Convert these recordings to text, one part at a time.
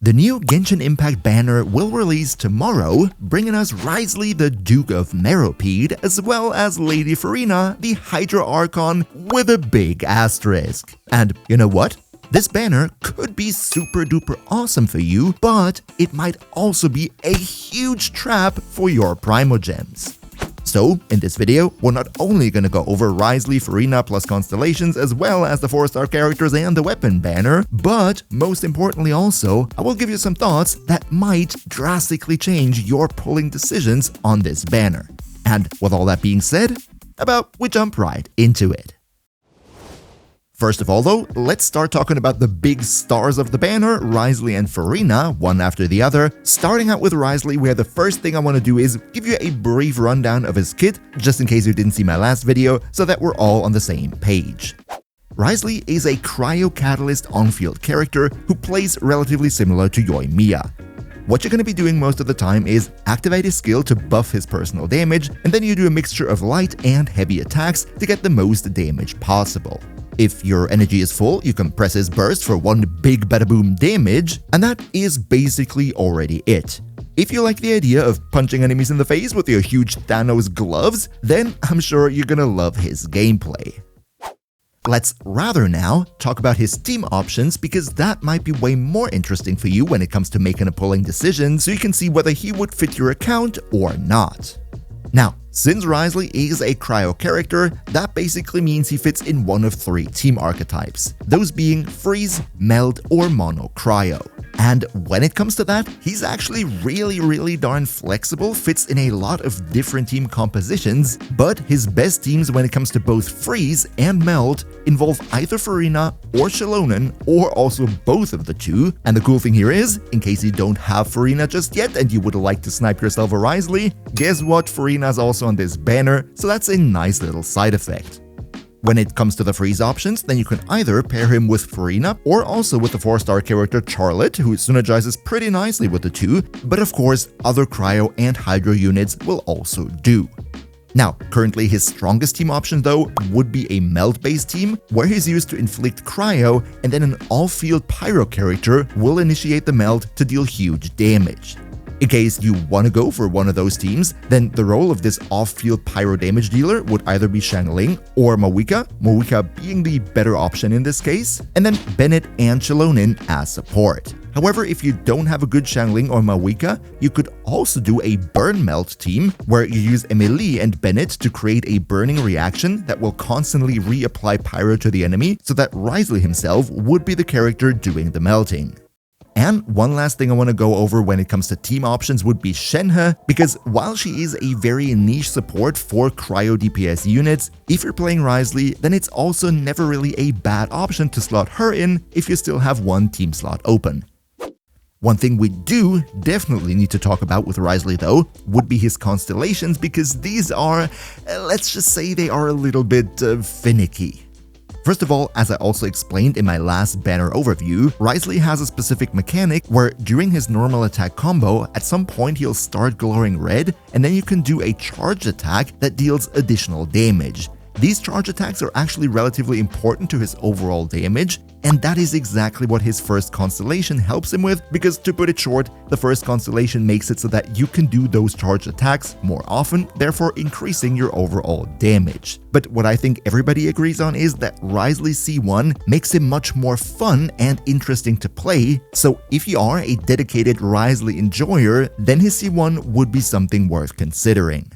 The new Genshin Impact Banner will release tomorrow, bringing us Wriothesley the Duke of Meropide, as well as Lady Furina, the Hydra Archon, with a big asterisk. And you know what? This banner could be super duper awesome for you, but it might also be a huge trap for your Primogems. So, in this video, we're not only gonna go over Wriothesley, Furina plus Constellations, as well as the 4-star characters and the weapon banner, but most importantly also, I will give you some thoughts that might drastically change your pulling decisions on this banner. And with all that being said, we jump right into it. First of all though, let's start talking about the big stars of the banner, Wriothesley and Furina, one after the other. Starting out with Wriothesley, where the first thing I want to do is give you a brief rundown of his kit, just in case you didn't see my last video, so that we're all on the same page. Wriothesley is a cryo-catalyst on-field character who plays relatively similar to Yoimiya. What you're going to be doing most of the time is activate his skill to buff his personal damage, and then you do a mixture of light and heavy attacks to get the most damage possible. If your energy is full, you can press his burst for one big bada boom damage, and that is basically already it. If you like the idea of punching enemies in the face with your huge Thanos gloves, then I'm sure you're gonna love his gameplay. Let's rather now talk about his team options, because that might be way more interesting for you when it comes to making a pulling decision, so you can see whether he would fit your account or not. Now, since Wriothesley is a cryo character, that basically means he fits in one of 3 team archetypes, those being freeze, meld, or mono cryo. And when it comes to that, he's actually really darn flexible, fits in a lot of different team compositions, but his best teams when it comes to both freeze and meld involve either Furina or Shelonen, or also both of the two. And the cool thing here is, in case you don't have Furina just yet and you would like to snipe yourself a Wriothesley, guess what? Furina's also on this banner, so that's a nice little side effect. When it comes to the freeze options, then you can either pair him with Furina or also with the 4-star character Charlotte, who synergizes pretty nicely with the two, but of course other cryo and hydro units will also do. Now, currently his strongest team option though would be a meld-based team, where he's used to inflict cryo, and then an all-field pyro character will initiate the meld to deal huge damage. In case you want to go for one of those teams, then the role of this off-field pyro damage dealer would either be Xiangling or Mawika being the better option in this case, and then Bennett and Shelonen as support. However, if you don't have a good Xiangling or Mawika, you could also do a burn melt team, where you use Emily and Bennett to create a burning reaction that will constantly reapply pyro to the enemy, so that Wriothesley himself would be the character doing the melting. And one last thing I want to go over when it comes to team options would be Shenhe, because while she is a very niche support for cryo DPS units, if you're playing Wriothesley, then it's also never really a bad option to slot her in if you still have one team slot open. One thing we do definitely need to talk about with Wriothesley though would be his constellations, because these are, let's just say they are a little bit finicky. First of all, as I also explained in my last banner overview, Wriothesley has a specific mechanic where during his normal attack combo, at some point he'll start glowing red, and then you can do a charged attack that deals additional damage. These charge attacks are actually relatively important to his overall damage, and that is exactly what his first constellation helps him with, because to put it short, the first constellation makes it so that you can do those charged attacks more often, therefore increasing your overall damage. But what I think everybody agrees on is that Wriothesley C1 makes him much more fun and interesting to play, so if you are a dedicated Wriothesley enjoyer, then his C1 would be something worth considering.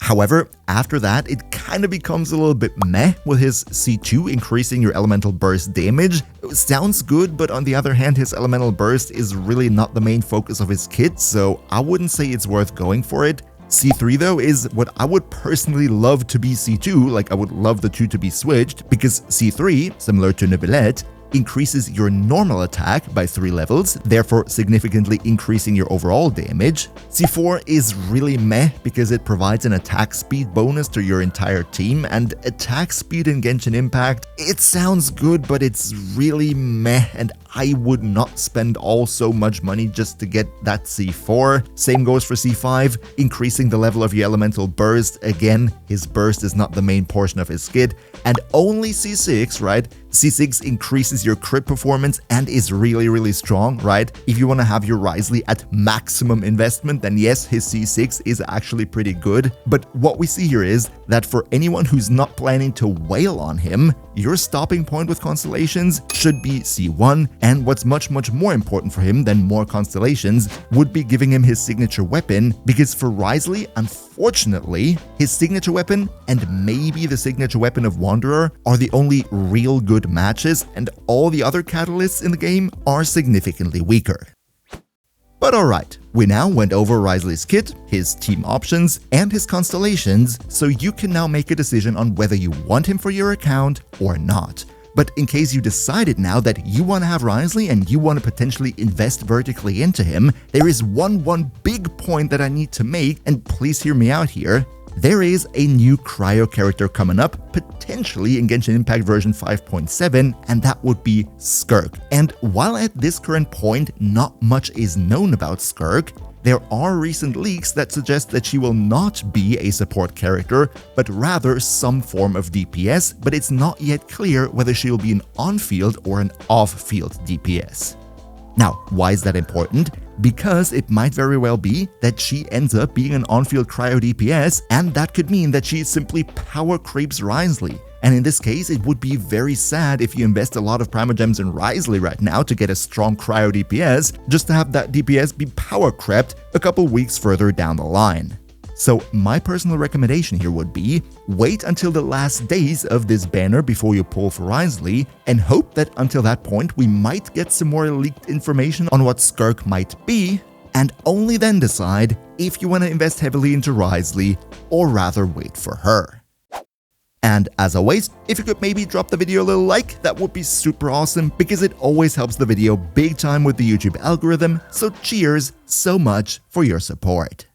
However, after that, it kind of becomes a little bit meh, with his C2 increasing your elemental burst damage. It sounds good, but on the other hand, his elemental burst is really not the main focus of his kit, so I wouldn't say it's worth going for it. C3 though is what I would personally love to be C2, like I would love the two to be switched, because C3, similar to Neuvillette, increases your normal attack by 3 levels, therefore significantly increasing your overall damage. C4 is really meh because it provides an attack speed bonus to your entire team, and attack speed in Genshin Impact, it sounds good, but it's really meh, and I would not spend all so much money just to get that C4. Same goes for C5, increasing the level of your elemental burst. Again, his burst is not the main portion of his skid. And only C6, right? C6 increases your crit performance and is really strong, right? If you want to have your Wriothesley at maximum investment, then yes, his C6 is actually pretty good. But what we see here is that for anyone who's not planning to wail on him, your stopping point with Constellations should be C1, and what's much more important for him than more Constellations would be giving him his signature weapon, because for Wriothesley, unfortunately, his signature weapon and maybe the signature weapon of Wanderer are the only real good matches, and all the other catalysts in the game are significantly weaker. But alright, we now went over Wriothesley's kit, his team options, and his constellations, so you can now make a decision on whether you want him for your account or not. But in case you decided now that you want to have Wriothesley and you want to potentially invest vertically into him, there is one big point that I need to make, and please hear me out here. There is a new cryo character coming up, potentially in Genshin Impact version 5.7, and that would be Skirk. And while at this current point not much is known about Skirk, there are recent leaks that suggest that she will not be a support character, but rather some form of DPS, but it's not yet clear whether she will be an on-field or an off-field DPS. Now, why is that important? Because it might very well be that she ends up being an on-field cryo DPS, and that could mean that she simply power creeps Wriothesley. And in this case, it would be very sad if you invest a lot of Primogems in Wriothesley right now to get a strong cryo DPS, just to have that DPS be power crept a couple weeks further down the line. So my personal recommendation here would be, wait until the last days of this banner before you pull for Wriothesley, and hope that until that point we might get some more leaked information on what Skirk might be, and only then decide if you want to invest heavily into Wriothesley or rather wait for her. And as always, if you could maybe drop the video a little like, that would be super awesome, because it always helps the video big time with the YouTube algorithm, so cheers so much for your support.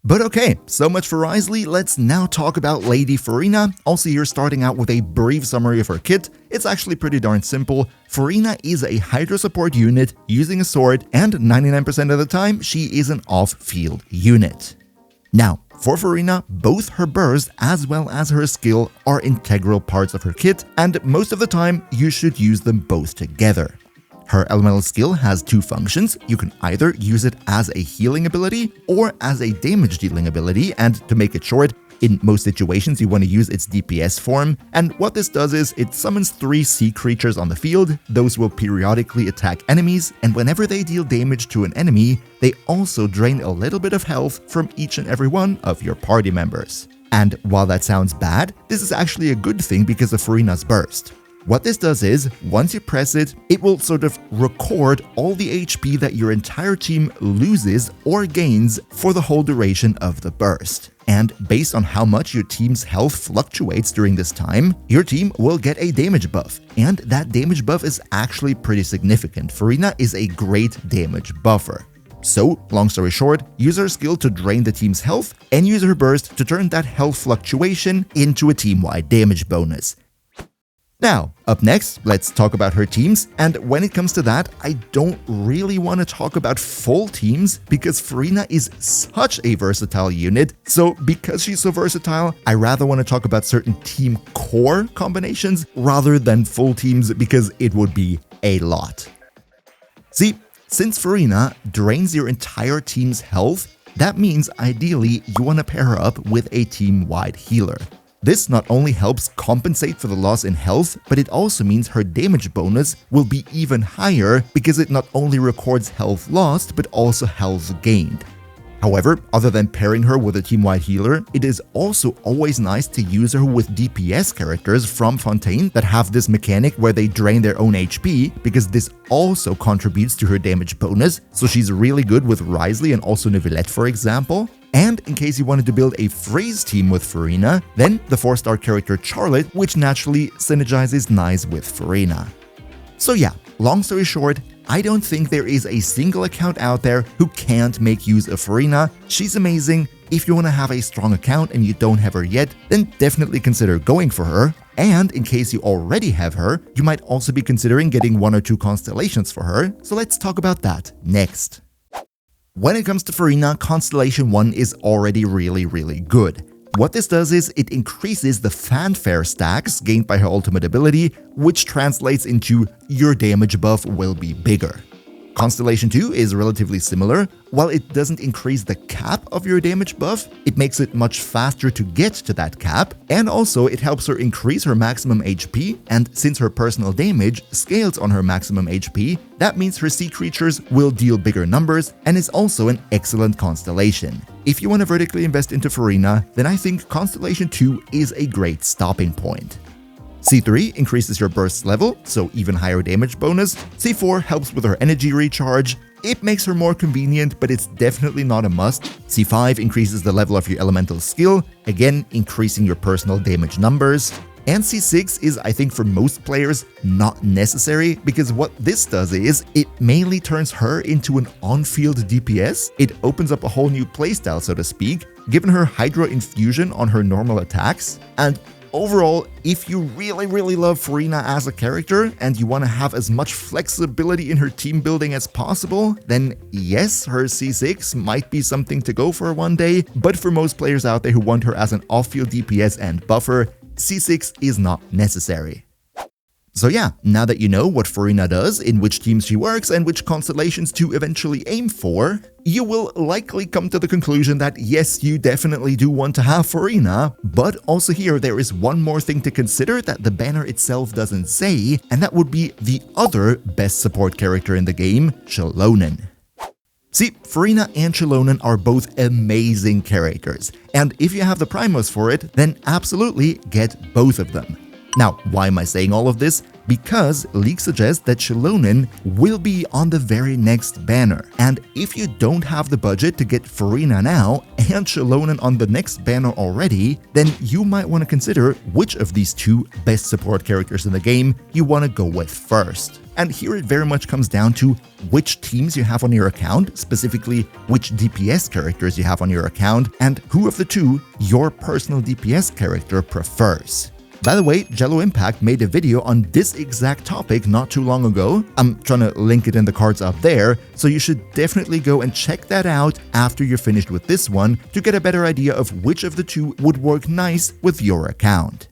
But okay, so much for Wriothesley, let's now talk about Lady Furina. Also here starting out with a brief summary of her kit. It's actually pretty darn simple. Furina is a Hydra support unit using a sword, and 99% of the time she is an off-field unit. Now, for Furina, both her burst as well as her skill are integral parts of her kit, and most of the time you should use them both together. Her elemental skill has two functions. You can either use it as a healing ability or as a damage dealing ability, and to make it short, in most situations you want to use its DPS form, and what this does is it summons 3 sea creatures on the field. Those will periodically attack enemies, and whenever they deal damage to an enemy, they also drain a little bit of health from each and every one of your party members. And while that sounds bad, this is actually a good thing because of Furina's burst. What this does is, once you press it, it will sort of record all the HP that your entire team loses or gains for the whole duration of the burst. And based on how much your team's health fluctuates during this time, your team will get a damage buff. And that damage buff is actually pretty significant. Furina is a great damage buffer. So, long story short, use her skill to drain the team's health, and use her burst to turn that health fluctuation into a team-wide damage bonus. Now, up next, let's talk about her teams, and when it comes to that, I don't really want to talk about full teams because Furina is such a versatile unit, so because she's so versatile, I rather want to talk about certain team core combinations rather than full teams because it would be a lot. See, since Furina drains your entire team's health, that means ideally you want to pair her up with a team-wide healer. This not only helps compensate for the loss in health, but it also means her damage bonus will be even higher because it not only records health lost, but also health gained. However, other than pairing her with a team-wide healer, it is also always nice to use her with DPS characters from Fontaine that have this mechanic where they drain their own HP, because this also contributes to her damage bonus, so she's really good with Wriothesley and also Neuvillette, for example. And in case you wanted to build a freeze team with Furina, then the 4-star character Charlotte, which naturally synergizes nice with Furina. So yeah, long story short, I don't think there is a single account out there who can't make use of Furina. She's amazing. If you want to have a strong account and you don't have her yet, then definitely consider going for her. And in case you already have her, you might also be considering getting 1 or 2 constellations for her, so let's talk about that next. When it comes to Furina, Constellation 1 is already really good. What this does is it increases the fanfare stacks gained by her ultimate ability, which translates into your damage buff will be bigger. Constellation 2 is relatively similar. While it doesn't increase the cap of your damage buff, it makes it much faster to get to that cap, and also it helps her increase her maximum HP, and since her personal damage scales on her maximum HP, that means her sea creatures will deal bigger numbers and is also an excellent constellation. If you want to vertically invest into Furina, then I think Constellation 2 is a great stopping point. C3 increases your burst level, so even higher damage bonus. C4 helps with her energy recharge. It makes her more convenient, but it's definitely not a must. C5 increases the level of your elemental skill, again increasing your personal damage numbers. And C6 is, I think for most players, not necessary, because what this does is, it mainly turns her into an on-field DPS. It opens up a whole new playstyle, so to speak, giving her Hydra Infusion on her normal attacks. And overall, if you really love Furina as a character and you want to have as much flexibility in her team building as possible, then yes, her C6 might be something to go for one day, but for most players out there who want her as an off-field DPS and buffer, C6 is not necessary. So yeah, now that you know what Furina does, in which teams she works, and which constellations to eventually aim for, you will likely come to the conclusion that yes, you definitely do want to have Furina, but also here there is one more thing to consider that the banner itself doesn't say, and that would be the other best support character in the game, Shelonen. See, Furina and Shelonen are both amazing characters, and if you have the primos for it, then absolutely get both of them. Now, why am I saying all of this? Because leaks suggest that Shelonen will be on the very next banner. And if you don't have the budget to get Furina now and Shelonen on the next banner already, then you might want to consider which of these two best support characters in the game you want to go with first. And here it very much comes down to which teams you have on your account, specifically which DPS characters you have on your account, and who of the two your personal DPS character prefers. By the way, Genshin Impact made a video on this exact topic not too long ago. I'm trying to link it in the cards up there, so you should definitely go and check that out after you're finished with this one to get a better idea of which of the two would work nice with your account.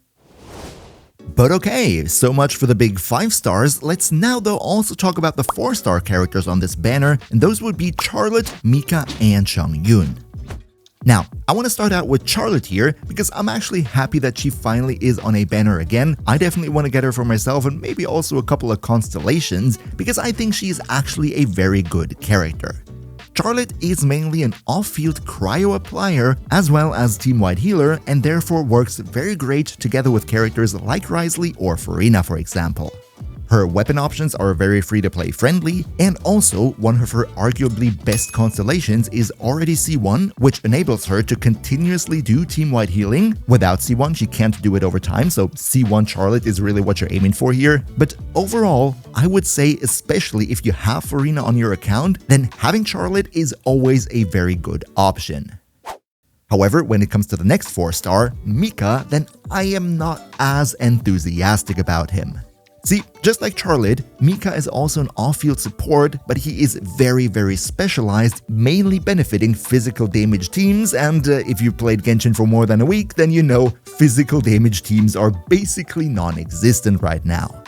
But okay, so much for the big 5 stars. Let's now though also talk about the 4-star characters on this banner, and those would be Charlotte, Mika, and Chongyun. Now, I want to start out with Charlotte here because I'm actually happy that she finally is on a banner again. I definitely want to get her for myself and maybe also a couple of constellations because I think she is actually a very good character. Charlotte is mainly an off-field cryo applier as well as team-wide healer and therefore works very great together with characters like Wriothesley or Furina, for example. Her weapon options are very free-to-play friendly, and also one of her arguably best constellations is already C1, which enables her to continuously do team-wide healing. Without C1, she can't do it over time, so C1 Charlotte is really what you're aiming for here. But overall, I would say especially if you have Furina on your account, then having Charlotte is always a very good option. However, when it comes to the next 4-star, Mika, then I am not as enthusiastic about him. See, just like Charlotte, Mika is also an off-field support, but he is very specialized, mainly benefiting physical damage teams, and if you've played Genshin for more than a week, then you know physical damage teams are basically non-existent right now.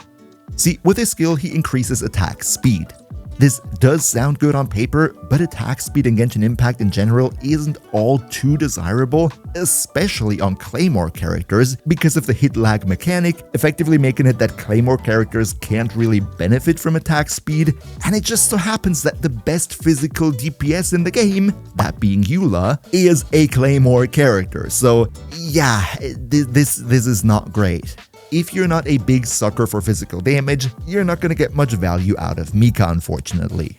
See, with his skill, he increases attack speed. This does sound good on paper, but attack speed in Genshin Impact in general isn't all too desirable, especially on Claymore characters, because of the hit lag mechanic, effectively making it that Claymore characters can't really benefit from attack speed, and it just so happens that the best physical DPS in the game, that being Eula, is a Claymore character, so yeah, this is not great. If you're not a big sucker for physical damage, you're not going to get much value out of Mika, unfortunately.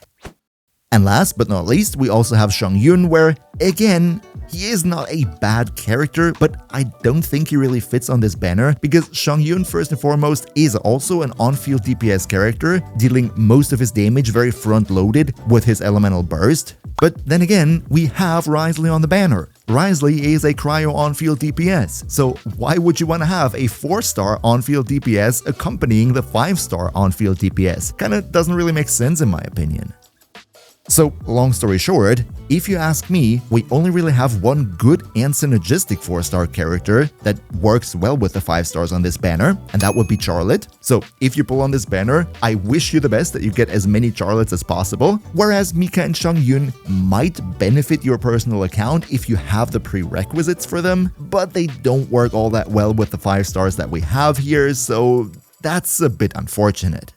And last but not least, we also have Chongyun, where, again, he is not a bad character, but I don't think he really fits on this banner, because Chongyun, first and foremost, is also an on-field DPS character, dealing most of his damage very front-loaded with his elemental burst. But then again, we have Wriothesley on the banner. Wriothesley is a cryo on-field DPS, so why would you want to have a 4-star on-field DPS accompanying the 5-star on-field DPS? Kinda doesn't really make sense in my opinion. So, long story short, if you ask me, we only really have one good and synergistic 4-star character that works well with the 5 stars on this banner, and that would be Charlotte. So, if you pull on this banner, I wish you the best that you get as many Charlottes as possible, whereas Mika and Xiangyun might benefit your personal account if you have the prerequisites for them, but they don't work all that well with the 5 stars that we have here, so that's a bit unfortunate.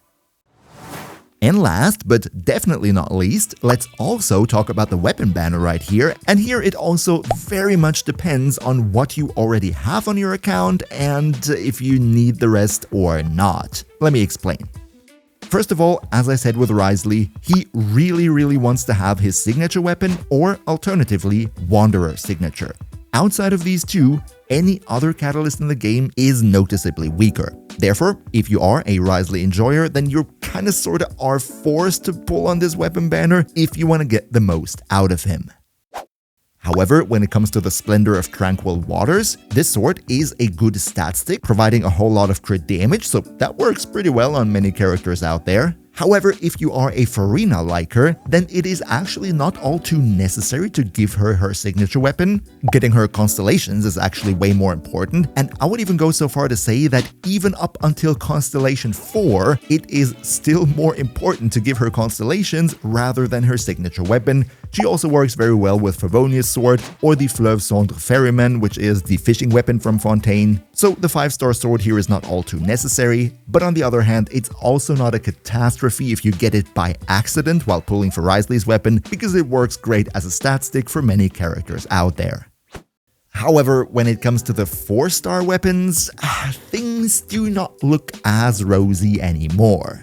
And last, but definitely not least, let's also talk about the weapon banner right here. And here it also very much depends on what you already have on your account and if you need the rest or not. Let me explain. First of all, as I said with Wriothesley, he really wants to have his signature weapon or alternatively Wanderer signature. Outside of these two, any other catalyst in the game is noticeably weaker. Therefore, if you are a Wriothesley enjoyer, then you kinda sorta are forced to pull on this weapon banner if you want to get the most out of him. However, when it comes to the Splendor of Tranquil Waters, this sword is a good stat stick, providing a whole lot of crit damage, so that works pretty well on many characters out there. However, if you are a Furina liker, then it is actually not all too necessary to give her her signature weapon. Getting her Constellations is actually way more important, and I would even go so far to say that even up until Constellation 4, it is still more important to give her Constellations rather than her signature weapon. She also works very well with Favonia's sword or the Fleuve Cendre Ferryman, which is the fishing weapon from Fontaine. So the 5-star sword here is not all too necessary, but on the other hand, it's also not a catastrophe if you get it by accident while pulling for Wriothesley's weapon, because it works great as a stat stick for many characters out there. However, when it comes to the 4-star weapons, things do not look as rosy anymore.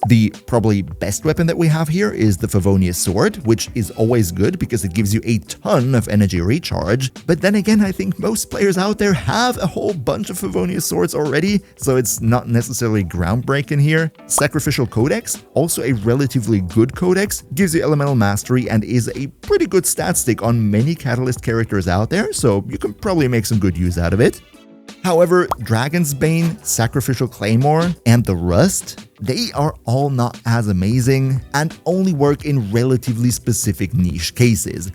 The probably best weapon that we have here is the Favonia's sword, which is always good because it gives you a ton of energy recharge. But then again, I think most players out there have a whole bunch of Favonia's swords already, so it's not necessarily groundbreaking here. Sacrificial Codex, also a relatively good codex, gives you elemental mastery and is a pretty good stat stick on many Catalyst characters out there, so you can probably make some good use out of it. However, Dragon's Bane, Sacrificial Claymore, and the Rust, they are all not as amazing and only work in relatively specific niche cases.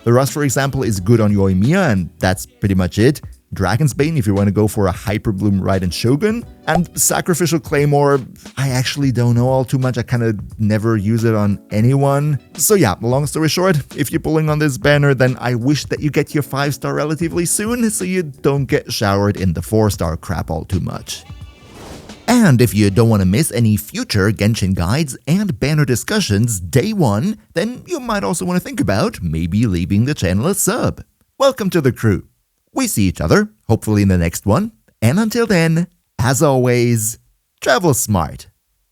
The Rust, for example, is good on Yoimiya, and that's pretty much it. Dragon's Bane if you want to go for a Hyperbloom Raiden Shogun, and Sacrificial Claymore, I actually don't know all too much, I kinda never use it on anyone. So yeah, long story short, if you're pulling on this banner, then I wish that you get your 5-star relatively soon, so you don't get showered in the 4-star crap all too much. And if you don't want to miss any future Genshin guides and banner discussions day one, then you might also want to think about maybe leaving the channel a sub. Welcome to the crew. We see each other, hopefully in the next one, and until then, as always, travel smart.